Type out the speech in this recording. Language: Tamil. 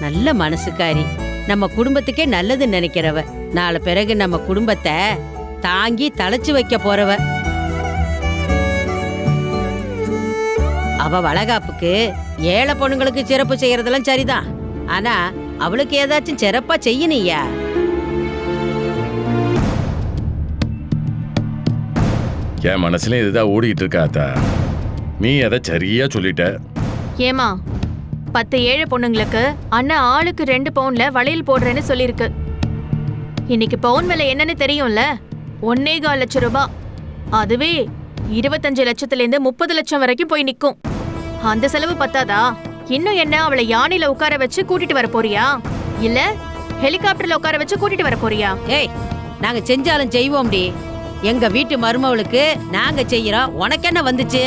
நல்ல மனசுக்காரி, நம்ம குடும்பத்துக்கே நல்லது நினைக்கிறவ. நாளை பிறகு நம்ம குடும்பத்தை தாங்கி தழைச்சு வைக்க போறவ. அவ வளகாப்புக்கு ஏழை பொண்ணுங்களுக்கு சிறப்பு செய்யறதெல்லாம் சரிதான். ஆனா அவளுக்கு ஏதாச்சும் சிறப்பா செய்யணுயா. என் மனசுல இதுதான் ஓடிட்டு இருக்காத்தா. நீ அதை சரியா சொல்லிட்ட. ஏமா 10 ஏழை பொண்ணுங்களுக்கு அண்ணன் ஆளுக்கு 2 பவுன்ல வளையல் போடுறேன்னு சொல்லிருக்கு. இன்னைக்கு பவுன் விலை என்னன்னு தெரியும்ல, 1.25 லட்சம் ரூபாய். அதுவே 25 லட்சத்துல இருந்து 30 லட்சம் வரைக்கும் போய் நிக்கும். அந்த செலவு பத்தாதா? இன்னும் என்ன, அவளை யானையில உட்கார வச்சு கூட்டிட்டு வர போறியா, இல்ல ஹெலிகாப்டர்ல உட்கார வச்சு கூட்டிட்டு வர போறியா? ஏய், நாங்க செஞ்சாலும் செய்வோம்டி. எங்க வீட்டு மருமவளுக்கு நாங்க செய்யறோம், உனக்கு என்ன வந்துச்சு?